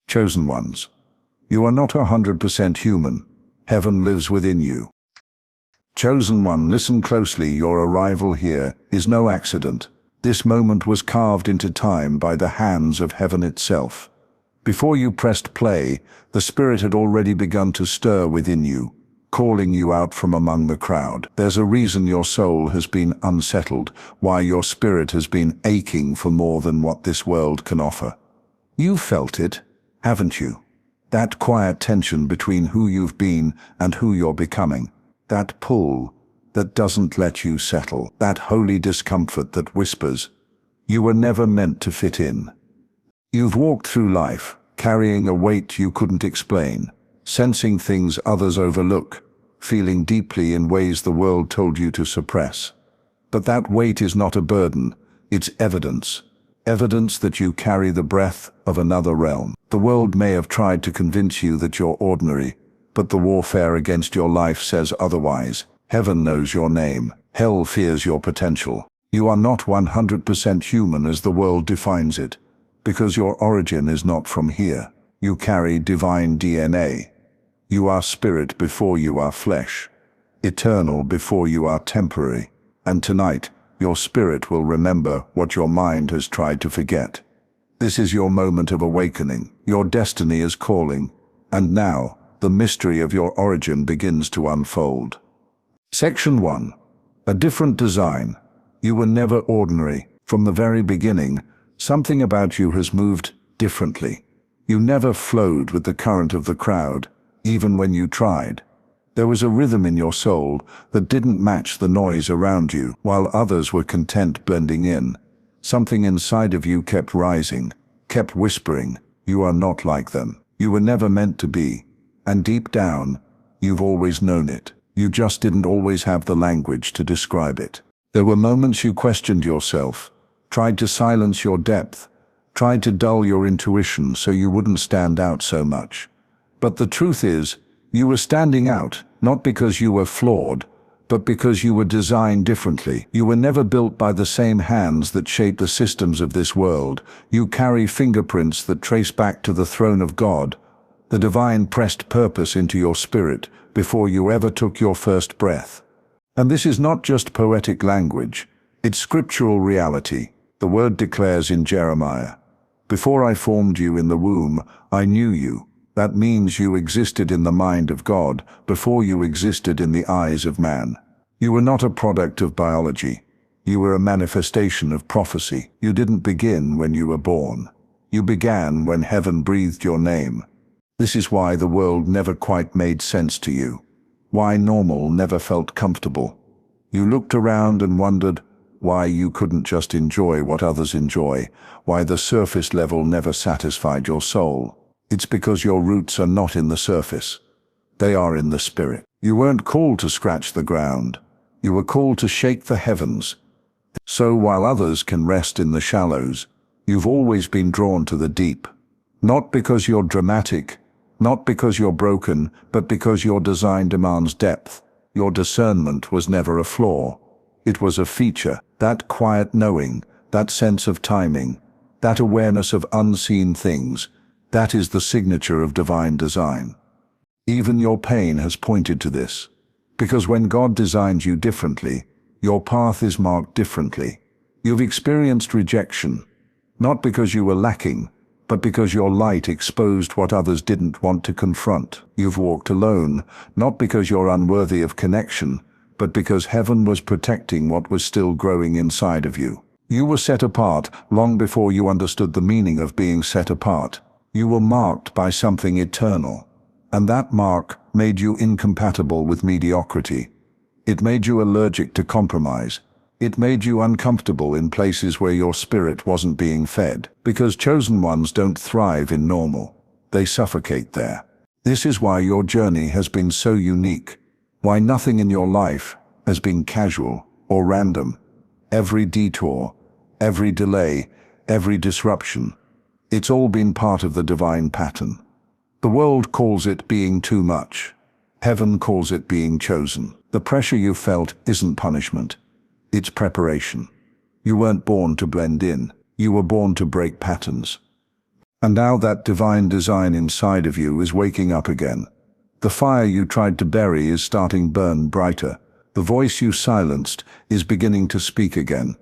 Chosen ones. You are not 100% human. Heaven lives within you. Chosen one, listen closely. Your arrival here is no accident. This moment was carved into time by the hands of heaven itself. Before you pressed play, the Spirit had already begun to stir within you, calling you out from among the crowd. There's a reason your soul has been unsettled, why your spirit has been aching for more than what this world can offer. You've felt it, haven't you? That quiet tension between who you've been and who you're becoming. That pull that doesn't let you settle. That holy discomfort that whispers, you were never meant to fit in. You've walked through life, carrying a weight you couldn't explain, sensing things others overlook, feeling deeply in ways the world told you to suppress. But that weight is not a burden, it's evidence. Evidence that you carry the breath of another realm. The world may have tried to convince you that you're ordinary, but the warfare against your life says otherwise. Heaven knows your name. Hell fears your potential. You are not 100% human as the world defines it, because your origin is not from here. You carry divine DNA. You are spirit before you are flesh, eternal before you are temporary. And tonight, your spirit will remember what your mind has tried to forget. This is your moment of awakening. Your destiny is calling. And now, the mystery of your origin begins to unfold. Section 1. A different design. You were never ordinary. From the very beginning, something about you has moved differently. You never flowed with the current of the crowd, even when you tried. There was a rhythm in your soul that didn't match the noise around you, while others were content blending in. Something inside of you kept rising, kept whispering, you are not like them. You were never meant to be. And deep down, you've always known it. You just didn't always have the language to describe it. There were moments you questioned yourself, tried to silence your depth, tried to dull your intuition so you wouldn't stand out so much. But the truth is, you were standing out, not because you were flawed, but because you were designed differently. You were never built by the same hands that shape the systems of this world. You carry fingerprints that trace back to the throne of God. The divine pressed purpose into your spirit before you ever took your first breath. And this is not just poetic language, it's scriptural reality. The word declares in Jeremiah, "Before I formed you in the womb, I knew you." That means you existed in the mind of God before you existed in the eyes of man. You were not a product of biology. You were a manifestation of prophecy. You didn't begin when you were born. You began when heaven breathed your name. This is why the world never quite made sense to you. Why normal never felt comfortable. You looked around and wondered why you couldn't just enjoy what others enjoy, why the surface level never satisfied your soul. It's because your roots are not in the surface. They are in the spirit. You weren't called to scratch the ground. You were called to shake the heavens. So while others can rest in the shallows, you've always been drawn to the deep. Not because you're dramatic, not because you're broken, but because your design demands depth. Your discernment was never a flaw. It was a feature. That quiet knowing, that sense of timing, that awareness of unseen things, that is the signature of divine design. Even your pain has pointed to this. Because when God designed you differently, your path is marked differently. You've experienced rejection, not because you were lacking, but because your light exposed what others didn't want to confront. You've walked alone, not because you're unworthy of connection, but because heaven was protecting what was still growing inside of you. You were set apart long before you understood the meaning of being set apart. You were marked by something eternal, and that mark made you incompatible with mediocrity. It made you allergic to compromise. It made you uncomfortable in places where your spirit wasn't being fed, because chosen ones don't thrive in normal. They suffocate there. This is why your journey has been so unique, why nothing in your life has been casual or random. Every detour, every delay, every disruption, it's all been part of the divine pattern. The world calls it being too much. Heaven calls it being chosen. The pressure you felt isn't punishment. It's preparation. You weren't born to blend in. You were born to break patterns. And now that divine design inside of you is waking up again. The fire you tried to bury is starting burn brighter. The voice you silenced is beginning to speak again.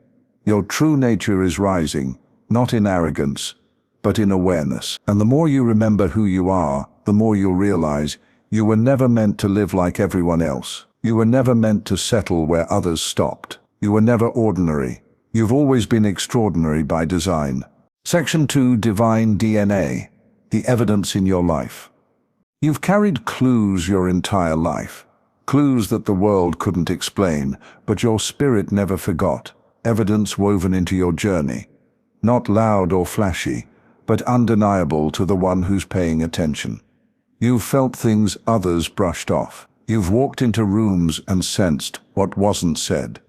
Your true nature is rising, not in arrogance, but in awareness. And the more you remember who you are, the more you'll realize you were never meant to live like everyone else. You were never meant to settle where others stopped. You were never ordinary. You've always been extraordinary by design. Section 2, Divine DNA, the evidence in your life. You've carried clues your entire life. Clues that the world couldn't explain, but your spirit never forgot. Evidence woven into your journey. Not loud or flashy, but undeniable to the one who's paying attention. You've felt things others brushed off. You've walked into rooms and sensed what wasn't said.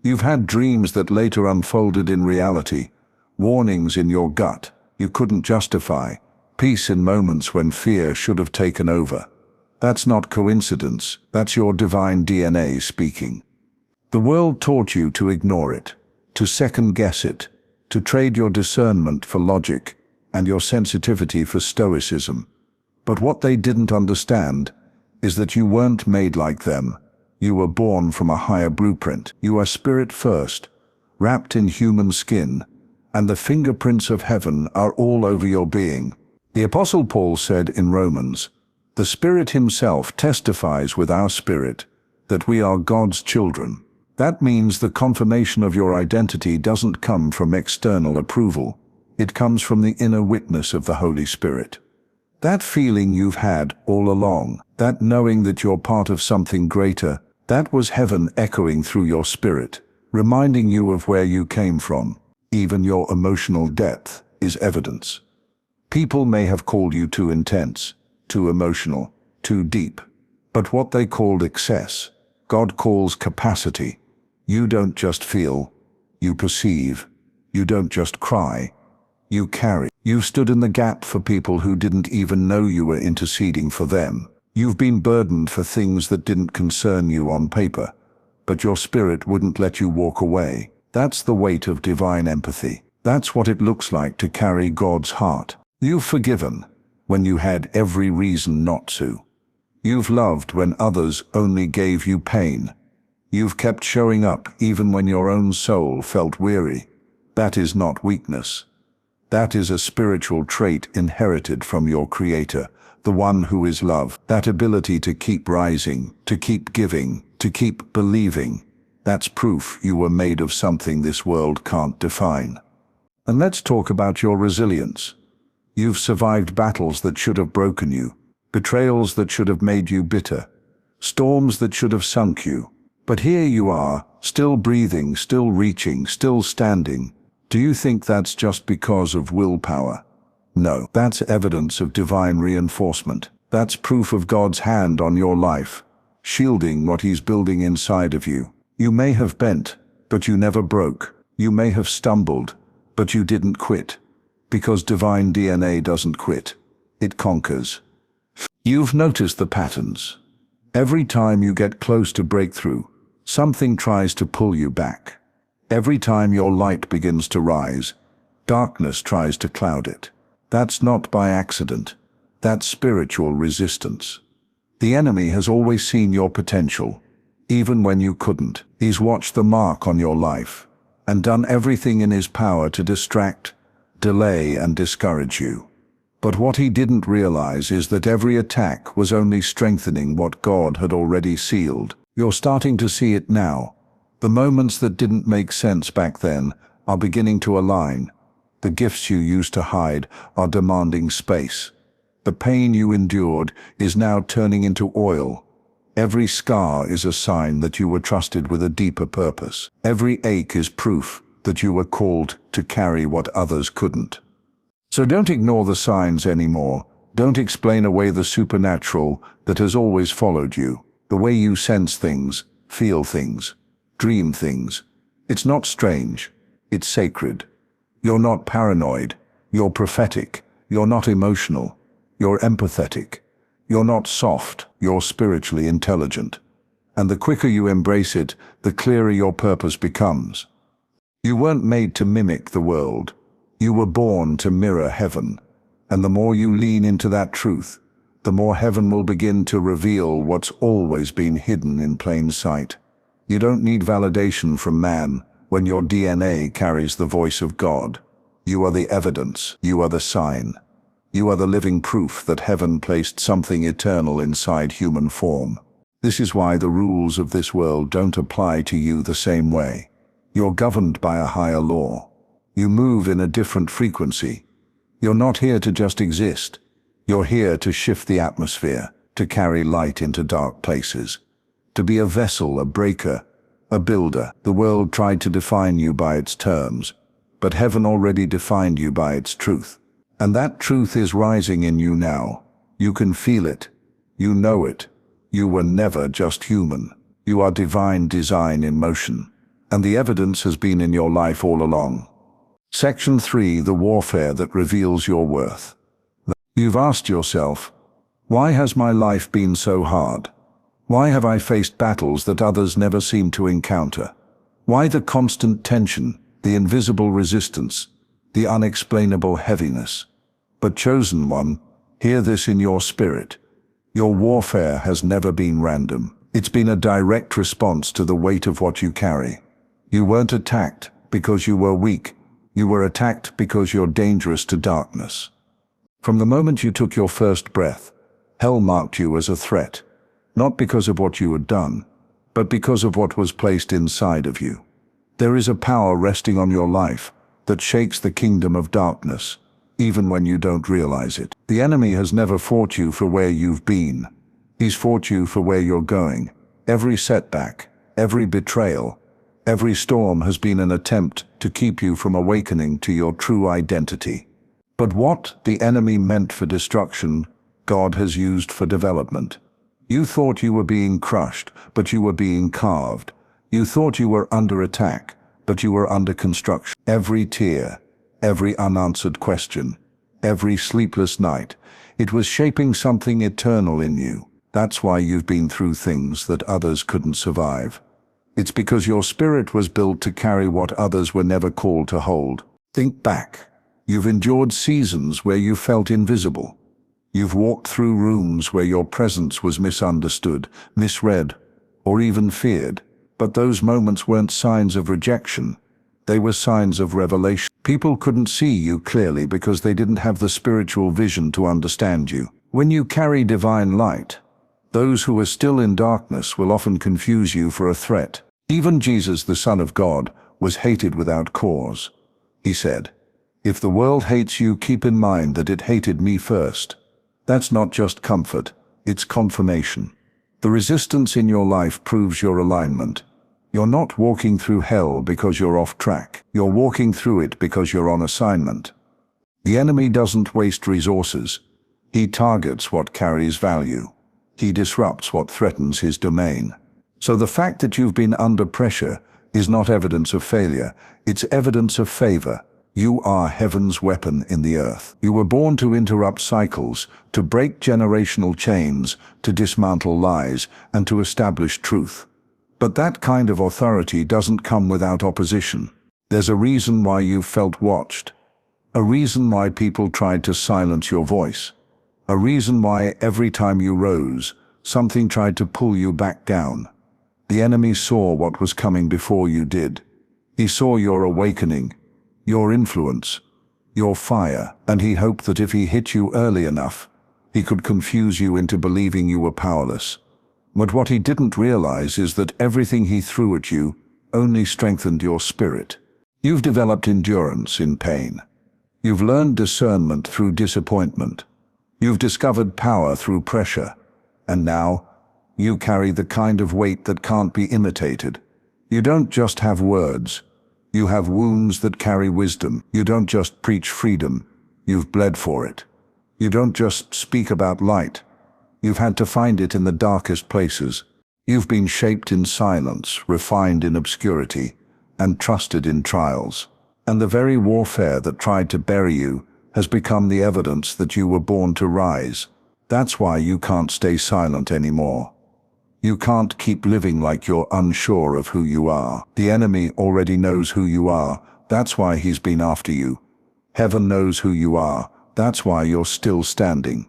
You've had dreams that later unfolded in reality, warnings in your gut you couldn't justify, peace in moments when fear should have taken over. That's not coincidence, that's your divine DNA speaking. The world taught you to ignore it, to second-guess it, to trade your discernment for logic and your sensitivity for stoicism. But what they didn't understand is that you weren't made like them. You were born from a higher blueprint. You are spirit first, wrapped in human skin, and the fingerprints of heaven are all over your being. The Apostle Paul said in Romans, "The Spirit himself testifies with our spirit that we are God's children." That means the confirmation of your identity doesn't come from external approval. It comes from the inner witness of the Holy Spirit. That feeling you've had all along, that knowing that you're part of something greater, that was heaven echoing through your spirit, reminding you of where you came from. Even your emotional depth is evidence. People may have called you too intense, too emotional, too deep. But what they called excess, God calls capacity. You don't just feel, you perceive. You don't just cry, you carry. You've stood in the gap for people who didn't even know you were interceding for them. You've been burdened for things that didn't concern you on paper, but your spirit wouldn't let you walk away. That's the weight of divine empathy. That's what it looks like to carry God's heart. You've forgiven when you had every reason not to. You've loved when others only gave you pain. You've kept showing up even when your own soul felt weary. That is not weakness. That is a spiritual trait inherited from your Creator, the one who is love. That ability to keep rising, to keep giving, to keep believing. That's proof you were made of something this world can't define. And let's talk about your resilience. You've survived battles that should have broken you, betrayals that should have made you bitter, storms that should have sunk you. But here you are, still breathing, still reaching, still standing. Do you think that's just because of willpower? No, that's evidence of divine reinforcement. That's proof of God's hand on your life, shielding what He's building inside of you. You may have bent, but you never broke. You may have stumbled, but you didn't quit. Because divine DNA doesn't quit. It conquers. You've noticed the patterns. Every time you get close to breakthrough, something tries to pull you back. Every time your light begins to rise, darkness tries to cloud it. That's not by accident. That's spiritual resistance. The enemy has always seen your potential, even when you couldn't. He's watched the mark on your life and done everything in his power to distract, delay, and discourage you. But what he didn't realize is that every attack was only strengthening what God had already sealed. You're starting to see it now. The moments that didn't make sense back then are beginning to align. The gifts you used to hide are demanding space. The pain you endured is now turning into oil. Every scar is a sign that you were trusted with a deeper purpose. Every ache is proof that you were called to carry what others couldn't. So don't ignore the signs anymore. Don't explain away the supernatural that has always followed you. The way you sense things, feel things, dream things. It's not strange. It's sacred. You're not paranoid. You're prophetic. You're not emotional. You're empathetic. You're not soft. You're spiritually intelligent. And the quicker you embrace it, the clearer your purpose becomes. You weren't made to mimic the world. You were born to mirror heaven. And the more you lean into that truth, the more heaven will begin to reveal what's always been hidden in plain sight. You don't need validation from man when your DNA carries the voice of God. You are the evidence, you are the sign. You are the living proof that heaven placed something eternal inside human form. This is why the rules of this world don't apply to you the same way. You're governed by a higher law. You move in a different frequency. You're not here to just exist. You're here to shift the atmosphere, to carry light into dark places, to be a vessel, a breaker, a builder. The world tried to define you by its terms, but heaven already defined you by its truth. And that truth is rising in you now. You can feel it. You know it. You were never just human. You are divine design in motion. And the evidence has been in your life all along. Section 3, the warfare that reveals your worth. You've asked yourself, why has my life been so hard? Why have I faced battles that others never seem to encounter? Why the constant tension, the invisible resistance, the unexplainable heaviness? But chosen one, hear this in your spirit. Your warfare has never been random. It's been a direct response to the weight of what you carry. You weren't attacked because you were weak. You were attacked because you're dangerous to darkness. From the moment you took your first breath, hell marked you as a threat, not because of what you had done, but because of what was placed inside of you. There is a power resting on your life that shakes the kingdom of darkness, even when you don't realize it. The enemy has never fought you for where you've been. He's fought you for where you're going. Every setback, every betrayal, every storm has been an attempt to keep you from awakening to your true identity. But what the enemy meant for destruction, God has used for development. You thought you were being crushed, but you were being carved. You thought you were under attack, but you were under construction. Every tear, every unanswered question, every sleepless night, it was shaping something eternal in you. That's why you've been through things that others couldn't survive. It's because your spirit was built to carry what others were never called to hold. Think back. You've endured seasons where you felt invisible. You've walked through rooms where your presence was misunderstood, misread, or even feared. But those moments weren't signs of rejection. They were signs of revelation. People couldn't see you clearly because they didn't have the spiritual vision to understand you. When you carry divine light, those who are still in darkness will often confuse you for a threat. Even Jesus, the Son of God, was hated without cause. He said, "If the world hates you, keep in mind that it hated me first." That's not just comfort, it's confirmation. The resistance in your life proves your alignment. You're not walking through hell because you're off track. You're walking through it because you're on assignment. The enemy doesn't waste resources. He targets what carries value. He disrupts what threatens his domain. So the fact that you've been under pressure is not evidence of failure, it's evidence of favor. You are heaven's weapon in the earth. You were born to interrupt cycles, to break generational chains, to dismantle lies, and to establish truth. But that kind of authority doesn't come without opposition. There's a reason why you've felt watched. A reason why people tried to silence your voice. A reason why every time you rose, something tried to pull you back down. The enemy saw what was coming before you did. He saw your awakening, your influence, your fire, and he hoped that if he hit you early enough, he could confuse you into believing you were powerless. But what he didn't realize is that everything he threw at you only strengthened your spirit. You've developed endurance in pain. You've learned discernment through disappointment. You've discovered power through pressure. And now, you carry the kind of weight that can't be imitated. You don't just have words. You have wounds that carry wisdom. You don't just preach freedom. You've bled for it. You don't just speak about light. You've had to find it in the darkest places. You've been shaped in silence, refined in obscurity, and trusted in trials. And the very warfare that tried to bury you has become the evidence that you were born to rise. That's why you can't stay silent anymore. You can't keep living like you're unsure of who you are. The enemy already knows who you are. That's why he's been after you. Heaven knows who you are. That's why you're still standing.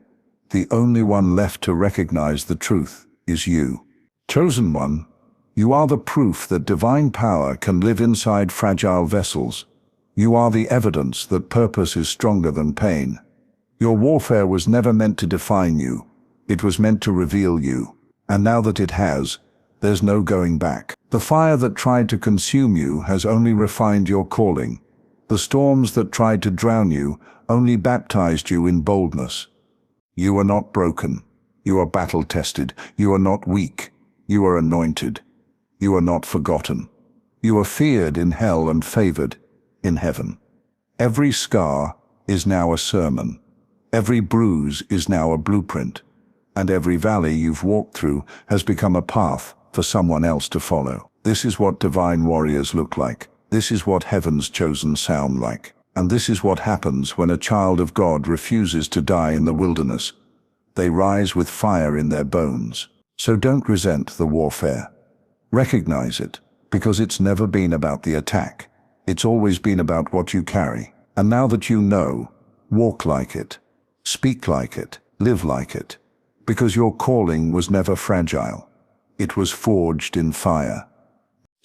The only one left to recognize the truth is you. Chosen one, you are the proof that divine power can live inside fragile vessels. You are the evidence that purpose is stronger than pain. Your warfare was never meant to define you. It was meant to reveal you. And now that it has, there's no going back. The fire that tried to consume you has only refined your calling. The storms that tried to drown you only baptized you in boldness. You are not broken. You are battle-tested. You are not weak. You are anointed. You are not forgotten. You are feared in hell and favored in heaven. Every scar is now a sermon. Every bruise is now a blueprint. And every valley you've walked through has become a path for someone else to follow. This is what divine warriors look like. This is what heaven's chosen sound like. And this is what happens when a child of God refuses to die in the wilderness. They rise with fire in their bones. So don't resent the warfare. Recognize it, because it's never been about the attack. It's always been about what you carry. And now that you know, walk like it, speak like it, live like it, because your calling was never fragile. It was forged in fire.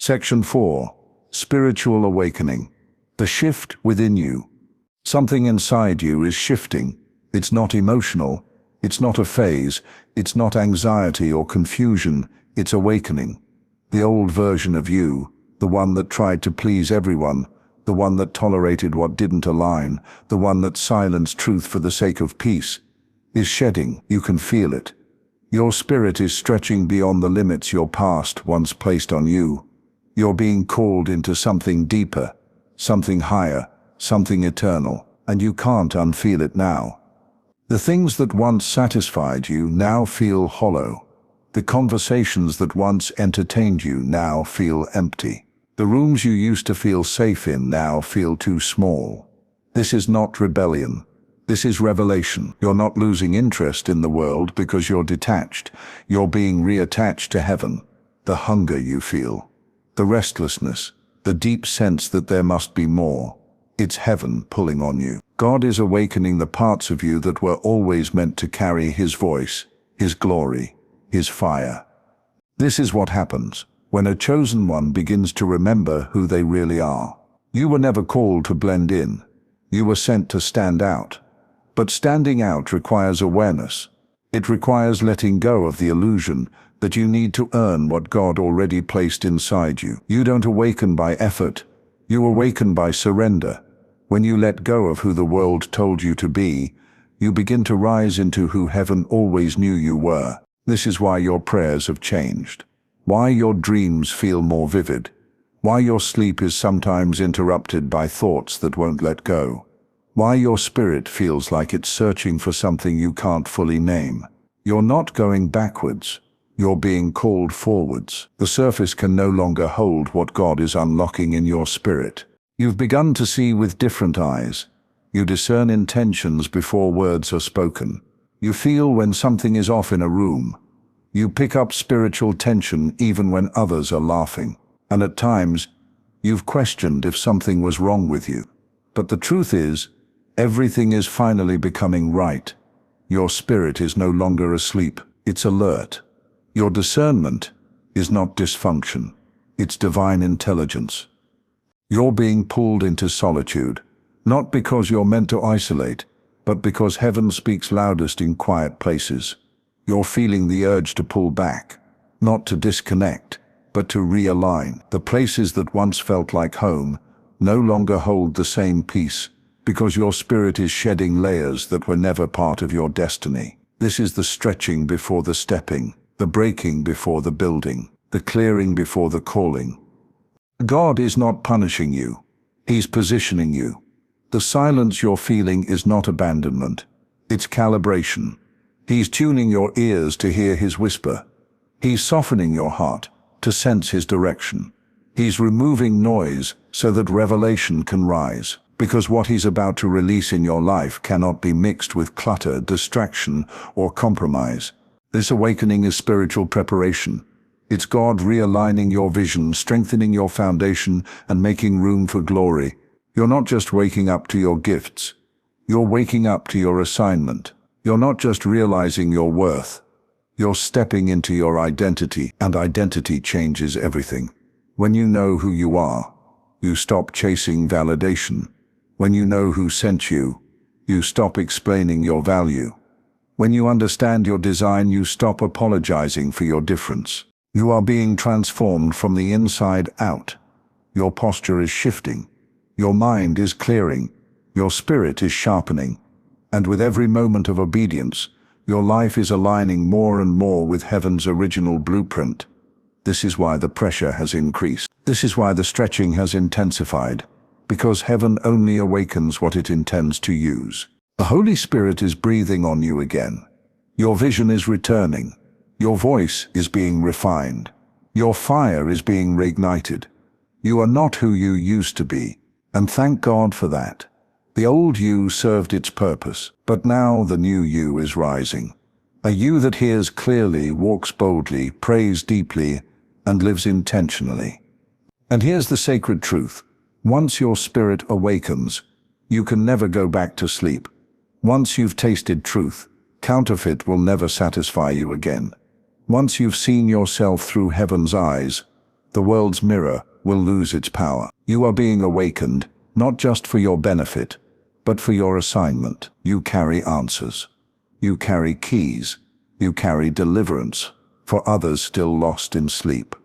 Section 4. Spiritual Awakening. The shift within you. Something inside you is shifting. It's not emotional. It's not a phase. It's not anxiety or confusion. It's awakening. The old version of you, the one that tried to please everyone, the one that tolerated what didn't align, the one that silenced truth for the sake of peace, is shedding. You can feel it. Your spirit is stretching beyond the limits your past once placed on you. You're being called into something deeper, something higher, something eternal, and you can't unfeel it now. The things that once satisfied you now feel hollow. The conversations that once entertained you now feel empty. The rooms you used to feel safe in now feel too small. This is not rebellion. This is revelation. You're not losing interest in the world because you're detached. You're being reattached to heaven. The hunger you feel, the restlessness, the deep sense that there must be more. It's heaven pulling on you. God is awakening the parts of you that were always meant to carry His voice, His glory, His fire. This is what happens when a chosen one begins to remember who they really are. You were never called to blend in. You were sent to stand out. But standing out requires awareness. It requires letting go of the illusion that you need to earn what God already placed inside you. You don't awaken by effort. You awaken by surrender. When you let go of who the world told you to be, you begin to rise into who heaven always knew you were. This is why your prayers have changed. Why your dreams feel more vivid. Why your sleep is sometimes interrupted by thoughts that won't let go. Why your spirit feels like it's searching for something you can't fully name. You're not going backwards. You're being called forwards. The surface can no longer hold what God is unlocking in your spirit. You've begun to see with different eyes. You discern intentions before words are spoken. You feel when something is off in a room. You pick up spiritual tension even when others are laughing. And at times, you've questioned if something was wrong with you. But the truth is, everything is finally becoming right. Your spirit is no longer asleep. It's alert. Your discernment is not dysfunction. It's divine intelligence. You're being pulled into solitude, not because you're meant to isolate, but because heaven speaks loudest in quiet places. You're feeling the urge to pull back, not to disconnect, but to realign. The places that once felt like home no longer hold the same peace, because your spirit is shedding layers that were never part of your destiny. This is the stretching before the stepping, the breaking before the building, the clearing before the calling. God is not punishing you. He's positioning you. The silence you're feeling is not abandonment. It's calibration. He's tuning your ears to hear His whisper. He's softening your heart to sense His direction. He's removing noise so that revelation can rise. Because what He's about to release in your life cannot be mixed with clutter, distraction, or compromise. This awakening is spiritual preparation. It's God realigning your vision, strengthening your foundation, and making room for glory. You're not just waking up to your gifts. You're waking up to your assignment. You're not just realizing your worth. You're stepping into your identity, and identity changes everything. When you know who you are, you stop chasing validation. When you know who sent you, you stop explaining your value. When you understand your design, you stop apologizing for your difference. You are being transformed from the inside out. Your posture is shifting. Your mind is clearing. Your spirit is sharpening. And with every moment of obedience, your life is aligning more and more with heaven's original blueprint. This is why the pressure has increased. This is why the stretching has intensified. Because heaven only awakens what it intends to use. The Holy Spirit is breathing on you again. Your vision is returning. Your voice is being refined. Your fire is being reignited. You are not who you used to be, and thank God for that. The old you served its purpose, but now the new you is rising. A you that hears clearly, walks boldly, prays deeply, and lives intentionally. And here's the sacred truth. Once your spirit awakens, you can never go back to sleep. Once you've tasted truth, counterfeit will never satisfy you again. Once you've seen yourself through heaven's eyes, the world's mirror will lose its power. You are being awakened, not just for your benefit, but for your assignment. You carry answers. You carry keys. You carry deliverance for others still lost in sleep.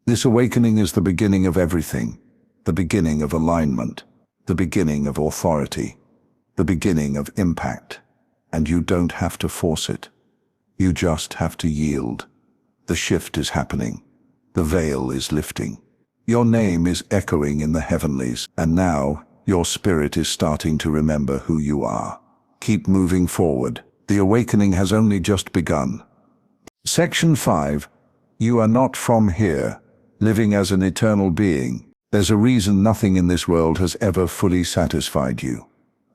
This awakening is the beginning of everything, the beginning of alignment, the beginning of authority, the beginning of impact. And you don't have to force it. You just have to yield. The shift is happening. The veil is lifting. Your name is echoing in the heavenlies, and now your spirit is starting to remember who you are. Keep moving forward. The awakening has only just begun. Section 5. You are not from here, living as an eternal being. There's a reason nothing in this world has ever fully satisfied you.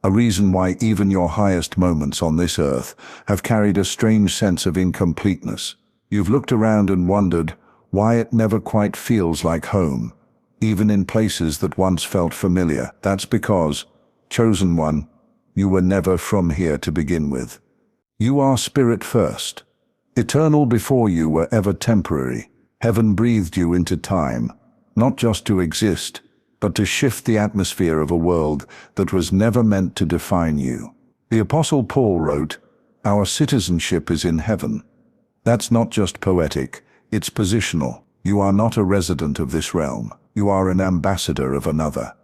A reason why even your highest moments on this earth have carried a strange sense of incompleteness. You've looked around and wondered why it never quite feels like home, even in places that once felt familiar. That's because, chosen one, you were never from here to begin with. You are spirit first, eternal before you were ever temporary. Heaven breathed you into time, not just to exist, but to shift the atmosphere of a world that was never meant to define you. The Apostle Paul wrote, "Our citizenship is in heaven." That's not just poetic, it's positional. You are not a resident of this realm. You are an ambassador of another.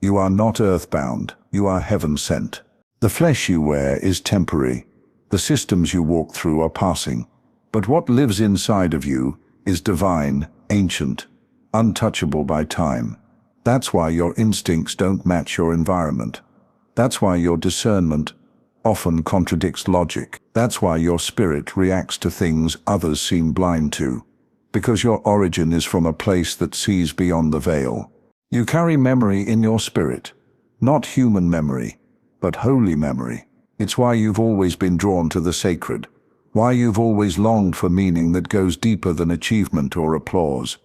You are not earthbound, you are heaven-sent. The flesh you wear is temporary. The systems you walk through are passing. But what lives inside of you is divine, ancient, untouchable by time. That's why your instincts don't match your environment. That's why your discernment often contradicts logic. That's why your spirit reacts to things others seem blind to. Because your origin is from a place that sees beyond the veil. You carry memory in your spirit. Not human memory, but holy memory. It's why you've always been drawn to the sacred. Why you've always longed for meaning that goes deeper than achievement or applause.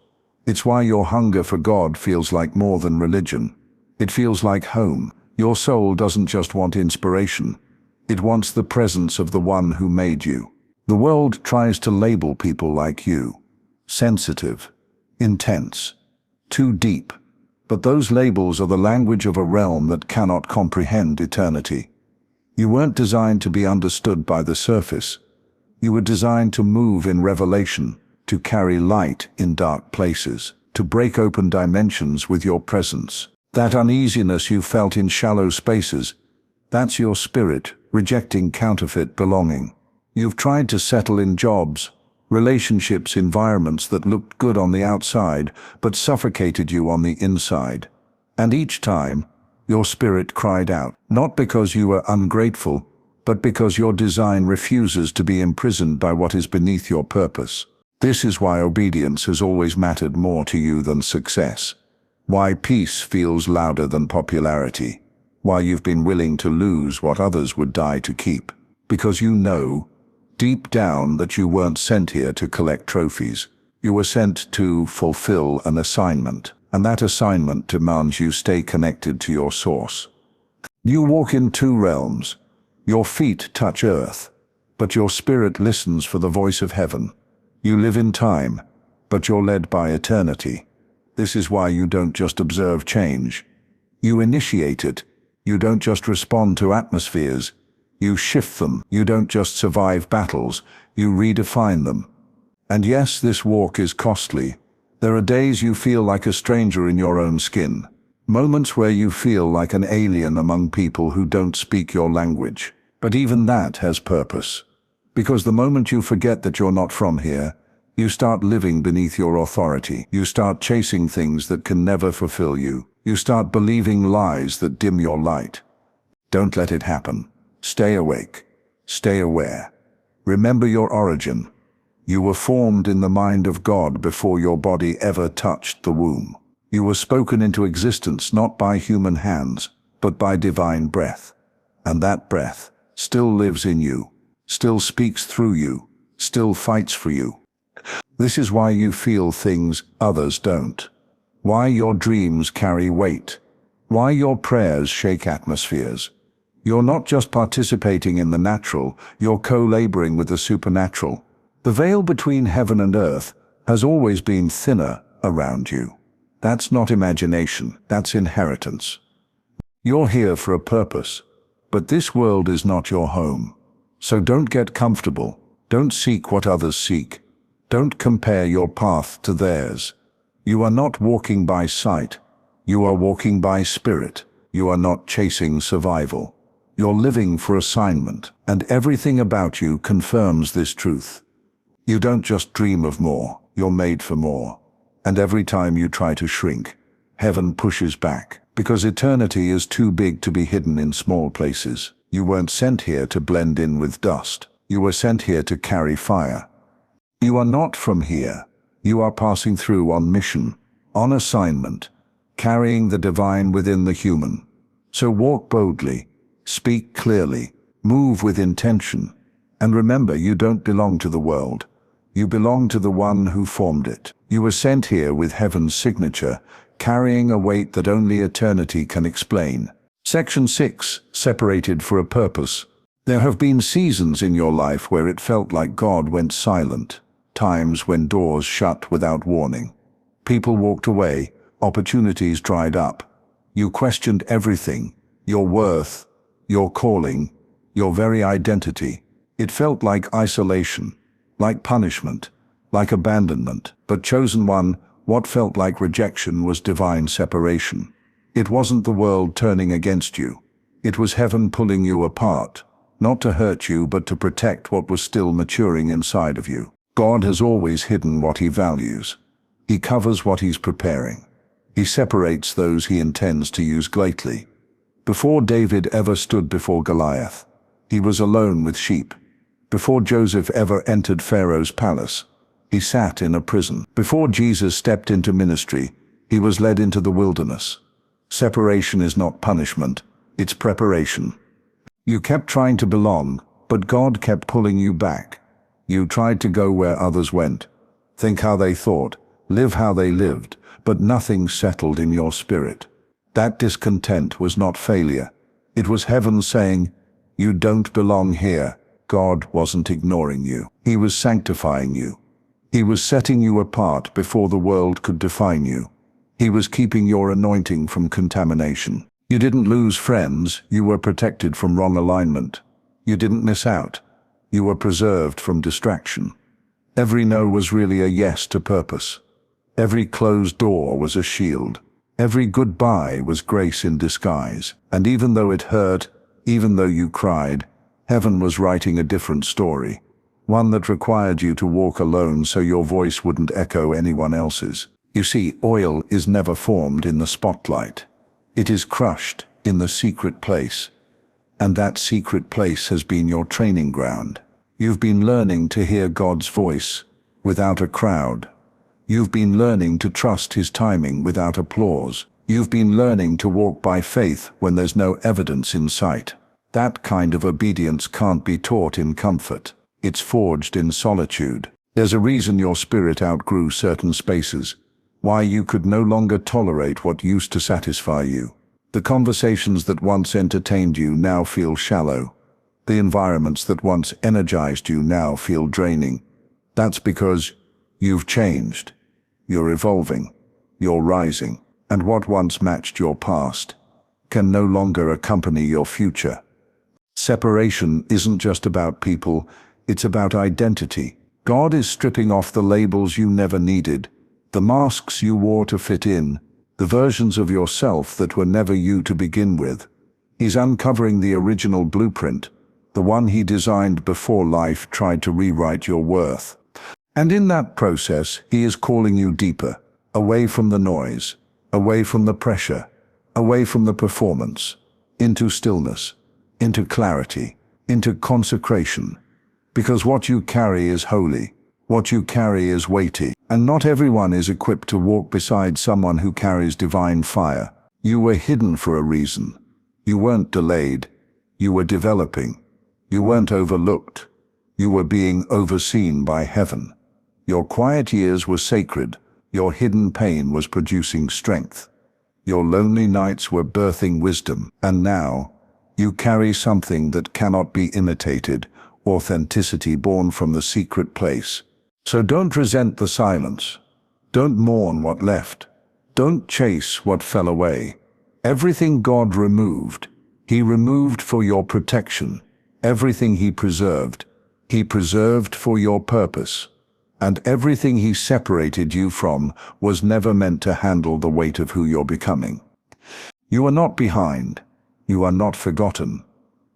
It's why your hunger for God feels like more than religion. It feels like home. Your soul doesn't just want inspiration. It wants the presence of the one who made you. The world tries to label people like you. Sensitive, intense, too deep. But those labels are the language of a realm that cannot comprehend eternity. You weren't designed to be understood by the surface. You were designed to move in revelation, to carry light in dark places, to break open dimensions with your presence. That uneasiness you felt in shallow spaces, that's your spirit rejecting counterfeit belonging. You've tried to settle in jobs, relationships, environments that looked good on the outside, but suffocated you on the inside. And each time, your spirit cried out, not because you were ungrateful, but because your design refuses to be imprisoned by what is beneath your purpose. This is why obedience has always mattered more to you than success. Why peace feels louder than popularity. Why you've been willing to lose what others would die to keep. Because you know, deep down, that you weren't sent here to collect trophies. You were sent to fulfill an assignment, and that assignment demands you stay connected to your source. You walk in two realms. Your feet touch earth, but your spirit listens for the voice of heaven. You live in time, but you're led by eternity. This is why you don't just observe change. You initiate it. You don't just respond to atmospheres. You shift them. You don't just survive battles. You redefine them. And yes, this walk is costly. There are days you feel like a stranger in your own skin. Moments where you feel like an alien among people who don't speak your language. But even that has purpose. Because the moment you forget that you're not from here, you start living beneath your authority. You start chasing things that can never fulfill you. You start believing lies that dim your light. Don't let it happen. Stay awake. Stay aware. Remember your origin. You were formed in the mind of God before your body ever touched the womb. You were spoken into existence not by human hands, but by divine breath. And that breath still lives in you, still speaks through you, still fights for you. This is why you feel things others don't. Why your dreams carry weight. Why your prayers shake atmospheres. You're not just participating in the natural, you're co-laboring with the supernatural. The veil between heaven and earth has always been thinner around you. That's not imagination, that's inheritance. You're here for a purpose, but this world is not your home. So don't get comfortable, don't seek what others seek. Don't compare your path to theirs. You are not walking by sight, you are walking by spirit. You are not chasing survival. You're living for assignment, and everything about you confirms this truth. You don't just dream of more, you're made for more. And every time you try to shrink, heaven pushes back, because eternity is too big to be hidden in small places. You weren't sent here to blend in with dust. You were sent here to carry fire. You are not from here. You are passing through on mission, on assignment, carrying the divine within the human. So walk boldly, speak clearly, move with intention, and remember you don't belong to the world. You belong to the one who formed it. You were sent here with heaven's signature, carrying a weight that only eternity can explain. Section 6, separated for a purpose. There have been seasons in your life where it felt like God went silent, times when doors shut without warning. People walked away, opportunities dried up. You questioned everything, your worth, your calling, your very identity. It felt like isolation, like punishment, like abandonment. But chosen one, what felt like rejection was divine separation. It wasn't the world turning against you. It was heaven pulling you apart, not to hurt you but to protect what was still maturing inside of you. God has always hidden what he values. He covers what he's preparing. He separates those he intends to use greatly. Before David ever stood before Goliath, he was alone with sheep. Before Joseph ever entered Pharaoh's palace, he sat in a prison. Before Jesus stepped into ministry, he was led into the wilderness. Separation is not punishment, it's preparation. You kept trying to belong, but God kept pulling you back. You tried to go where others went, think how they thought, live how they lived, but nothing settled in your spirit. That discontent was not failure. It was heaven saying, "You don't belong here." God wasn't ignoring you. He was sanctifying you. He was setting you apart before the world could define you. He was keeping your anointing from contamination. You didn't lose friends, you were protected from wrong alignment. You didn't miss out. You were preserved from distraction. Every no was really a yes to purpose. Every closed door was a shield. Every goodbye was grace in disguise. And even though it hurt, even though you cried, heaven was writing a different story. One that required you to walk alone so your voice wouldn't echo anyone else's. You see, oil is never formed in the spotlight. It is crushed in the secret place. And that secret place has been your training ground. You've been learning to hear God's voice without a crowd. You've been learning to trust his timing without applause. You've been learning to walk by faith when there's no evidence in sight. That kind of obedience can't be taught in comfort. It's forged in solitude. There's a reason your spirit outgrew certain spaces, why you could no longer tolerate what used to satisfy you. The conversations that once entertained you now feel shallow. The environments that once energized you now feel draining. That's because you've changed. You're evolving. You're rising. And what once matched your past can no longer accompany your future. Separation isn't just about people, it's about identity. God is stripping off the labels you never needed, the masks you wore to fit in, the versions of yourself that were never you to begin with. He's uncovering the original blueprint, the one he designed before life tried to rewrite your worth. And in that process, he is calling you deeper, away from the noise, away from the pressure, away from the performance, into stillness, into clarity, into consecration. Because what you carry is holy, what you carry is weighty, and not everyone is equipped to walk beside someone who carries divine fire. You were hidden for a reason. You weren't delayed. You were developing. You weren't overlooked. You were being overseen by heaven. Your quiet years were sacred. Your hidden pain was producing strength. Your lonely nights were birthing wisdom. And now, you carry something that cannot be imitated, authenticity born from the secret place. So don't resent the silence. Don't mourn what left. Don't chase what fell away. Everything God removed, He removed for your protection. Everything He preserved for your purpose. And everything He separated you from was never meant to handle the weight of who you're becoming. You are not behind. You are not forgotten.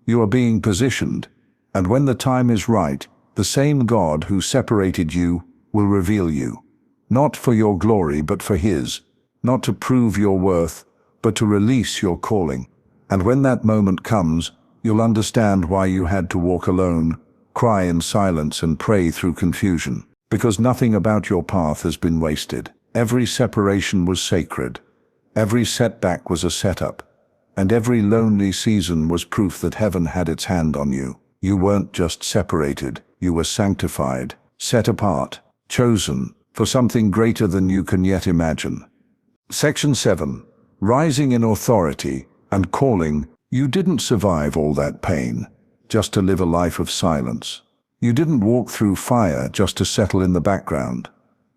You are being positioned. And when the time is right, the same God who separated you will reveal you. Not for your glory, but for His. Not to prove your worth, but to release your calling. And when that moment comes, you'll understand why you had to walk alone, cry in silence, and pray through confusion. Because nothing about your path has been wasted. Every separation was sacred. Every setback was a setup. And every lonely season was proof that heaven had its hand on you. You weren't just separated, you were sanctified, set apart, chosen for something greater than you can yet imagine. Section 7. Rising in authority and calling. You didn't survive all that pain just to live a life of silence. You didn't walk through fire just to settle in the background.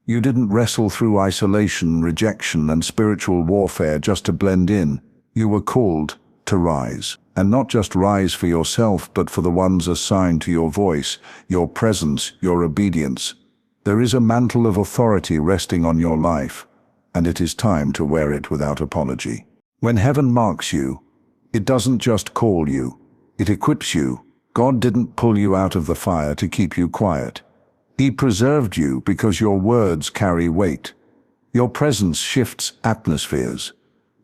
You didn't wrestle through isolation, rejection, and spiritual warfare just to blend in. You were called to rise. And not just rise for yourself, but for the ones assigned to your voice, your presence, your obedience. There is a mantle of authority resting on your life, and it is time to wear it without apology. When heaven marks you, it doesn't just call you, it equips you. God didn't pull you out of the fire to keep you quiet. He preserved you because your words carry weight. Your presence shifts atmospheres.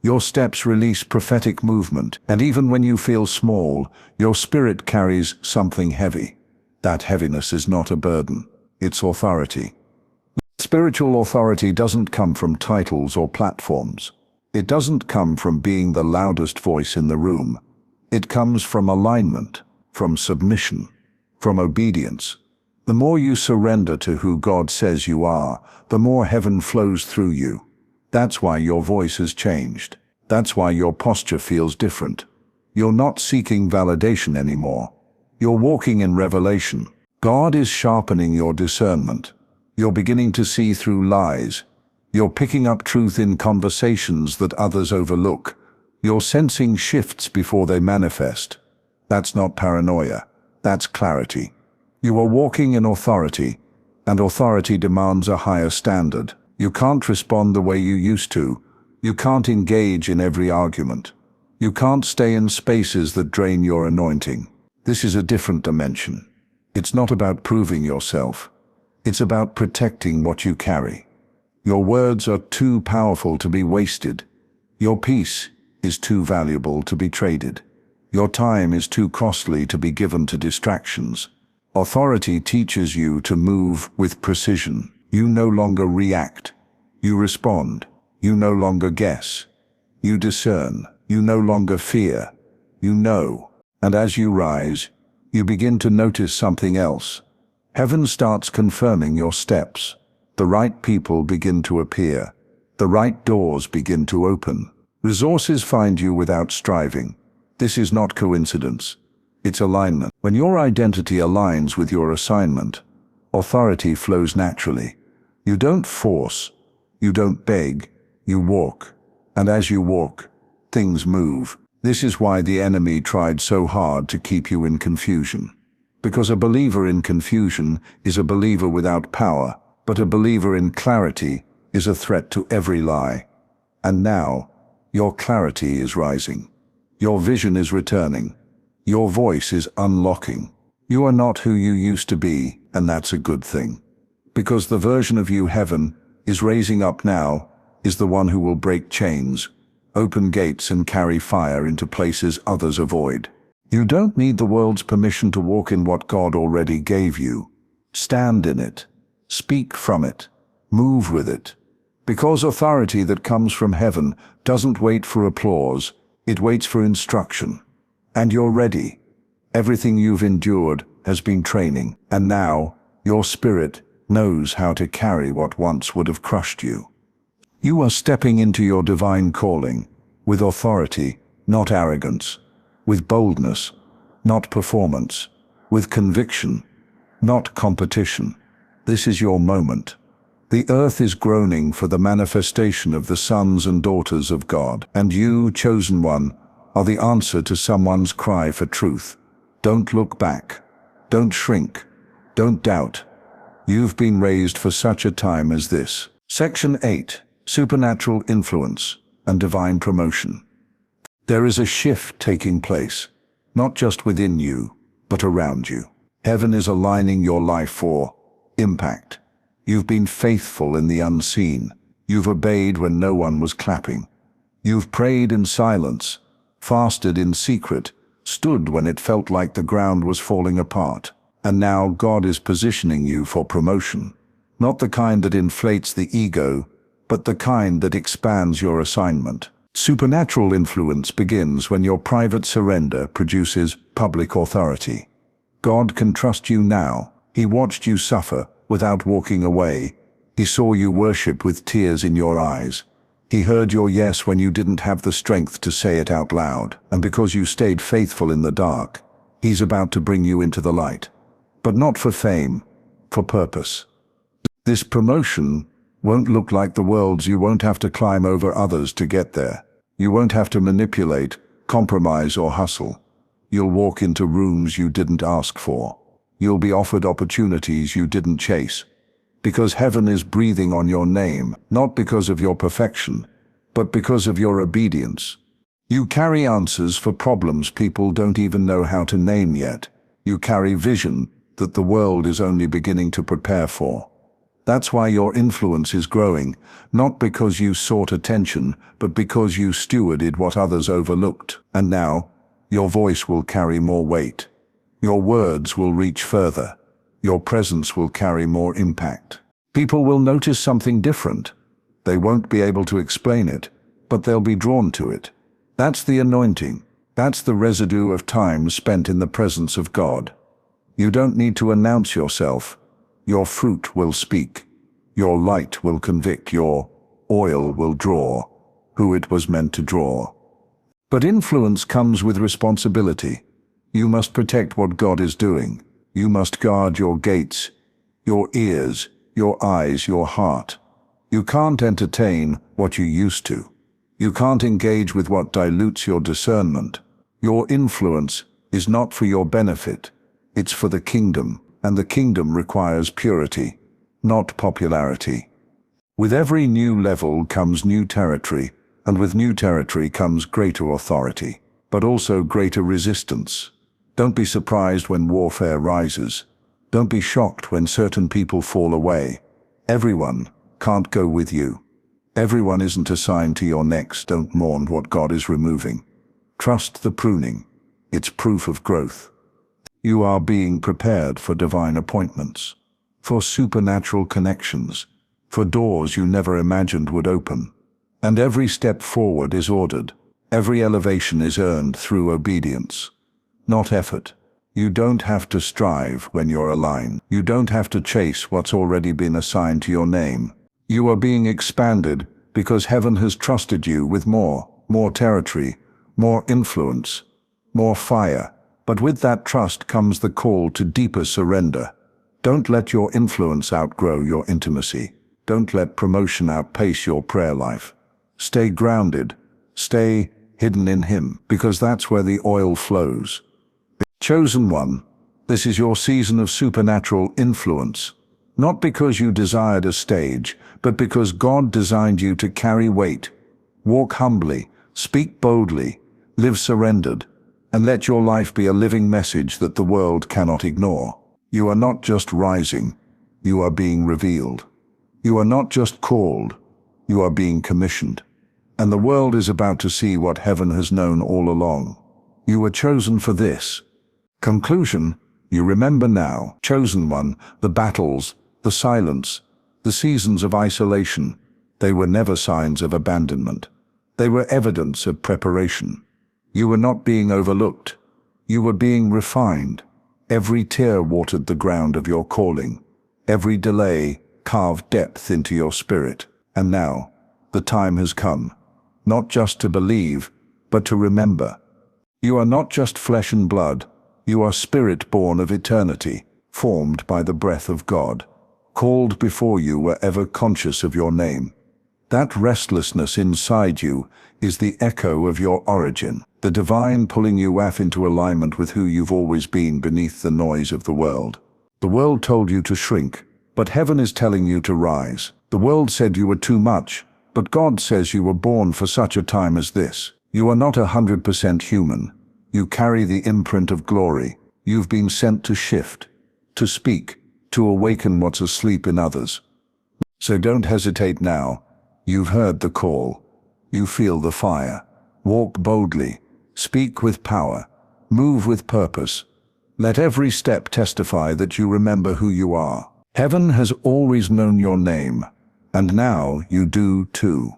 Your steps release prophetic movement, and even when you feel small, your spirit carries something heavy. That heaviness is not a burden, it's authority. Spiritual authority doesn't come from titles or platforms. It doesn't come from being the loudest voice in the room. It comes from alignment, from submission, from obedience. The more you surrender to who God says you are, the more heaven flows through you. That's why your voice has changed. That's why your posture feels different. You're not seeking validation anymore. You're walking in revelation. God is sharpening your discernment. You're beginning to see through lies. You're picking up truth in conversations that others overlook. You're sensing shifts before they manifest. That's not paranoia. That's clarity. You are walking in authority, and authority demands a higher standard. You can't respond the way you used to. You can't engage in every argument. You can't stay in spaces that drain your anointing. This is a different dimension. It's not about proving yourself. It's about protecting what you carry. Your words are too powerful to be wasted. Your peace is too valuable to be traded. Your time is too costly to be given to distractions. Authority teaches you to move with precision. You no longer react. You respond. You no longer guess. You discern. You no longer fear. You know. And as you rise, you begin to notice something else. Heaven starts confirming your steps. The right people begin to appear. The right doors begin to open. Resources find you without striving. This is not coincidence. It's alignment. When your identity aligns with your assignment, authority flows naturally. You don't force, you don't beg, you walk. And as you walk, things move. This is why the enemy tried so hard to keep you in confusion. Because a believer in confusion is a believer without power, but a believer in clarity is a threat to every lie. And now, your clarity is rising. Your vision is returning. Your voice is unlocking. You are not who you used to be, and that's a good thing. Because the version of you heaven is raising up now is the one who will break chains, open gates and carry fire into places others avoid. You don't need the world's permission to walk in what God already gave you. Stand in it. Speak from it. Move with it. Because authority that comes from heaven doesn't wait for applause, it waits for instruction. And you're ready. Everything you've endured has been training, and now your spirit knows how to carry what once would have crushed you. You are stepping into your divine calling, with authority, not arrogance, with boldness, not performance, with conviction, not competition. This is your moment. The earth is groaning for the manifestation of the sons and daughters of God, and you, chosen one, are the answer to someone's cry for truth. Don't look back. Don't shrink. Don't doubt. You've been raised for such a time as this. Section 8. Supernatural influence and divine promotion. There is a shift taking place, not just within you, but around you. Heaven is aligning your life for impact. You've been faithful in the unseen. You've obeyed when no one was clapping. You've prayed in silence, fasted in secret, stood when it felt like the ground was falling apart. And now God is positioning you for promotion. Not the kind that inflates the ego, but the kind that expands your assignment. Supernatural influence begins when your private surrender produces public authority. God can trust you now. He watched you suffer without walking away. He saw you worship with tears in your eyes. He heard your yes when you didn't have the strength to say it out loud. And because you stayed faithful in the dark, He's about to bring you into the light. But not for fame, for purpose. This promotion won't look like the world's. You won't have to climb over others to get there. You won't have to manipulate, compromise or hustle. You'll walk into rooms you didn't ask for. You'll be offered opportunities you didn't chase. Because heaven is breathing on your name, not because of your perfection, but because of your obedience. You carry answers for problems people don't even know how to name yet. You carry vision that the world is only beginning to prepare for. That's why your influence is growing, not because you sought attention, but because you stewarded what others overlooked. And now, your voice will carry more weight. Your words will reach further. Your presence will carry more impact. People will notice something different. They won't be able to explain it, but they'll be drawn to it. That's the anointing. That's the residue of time spent in the presence of God. You don't need to announce yourself. Your fruit will speak. Your light will convict. Your oil will draw who it was meant to draw. But influence comes with responsibility. You must protect what God is doing. You must guard your gates, your ears, your eyes, your heart. You can't entertain what you used to. You can't engage with what dilutes your discernment. Your influence is not for your benefit. It's for the kingdom, and the kingdom requires purity, not popularity. With every new level comes new territory, and with new territory comes greater authority, but also greater resistance. Don't be surprised when warfare rises. Don't be shocked when certain people fall away. Everyone can't go with you. Everyone isn't assigned to your next. Don't mourn what God is removing. Trust the pruning. It's proof of growth. You are being prepared for divine appointments, for supernatural connections, for doors you never imagined would open. And every step forward is ordered. Every elevation is earned through obedience, not effort. You don't have to strive when you're aligned. You don't have to chase what's already been assigned to your name. You are being expanded because heaven has trusted you with more. more territory, more influence, more fire. But with that trust comes the call to deeper surrender. Don't let your influence outgrow your intimacy. Don't let promotion outpace your prayer life. Stay grounded. Stay hidden in Him, because that's where the oil flows. Chosen one, this is your season of supernatural influence. Not because you desired a stage, but because God designed you to carry weight. Walk humbly, speak boldly, live surrendered, and let your life be a living message that the world cannot ignore. You are not just rising, you are being revealed. You are not just called, you are being commissioned. And the world is about to see what heaven has known all along. You were chosen for this. Conclusion, you remember now, chosen one, the battles, the silence, the seasons of isolation. They were never signs of abandonment. They were evidence of preparation. You were not being overlooked. You were being refined. Every tear watered the ground of your calling. Every delay carved depth into your spirit. And now, the time has come, not just to believe, but to remember. You are not just flesh and blood. You are spirit born of eternity, formed by the breath of God, called before you were ever conscious of your name. That restlessness inside you is the echo of your origin, the divine pulling you into alignment with who you've always been beneath the noise of the world. The world told you to shrink, but heaven is telling you to rise. The world said you were too much, but God says you were born for such a time as this. You are not 100% human. You carry the imprint of glory. You've been sent to shift, to speak, to awaken what's asleep in others. So don't hesitate now. You've heard the call. You feel the fire. Walk boldly. Speak with power. Move with purpose. Let every step testify that you remember who you are. Heaven has always known your name, and now you do too.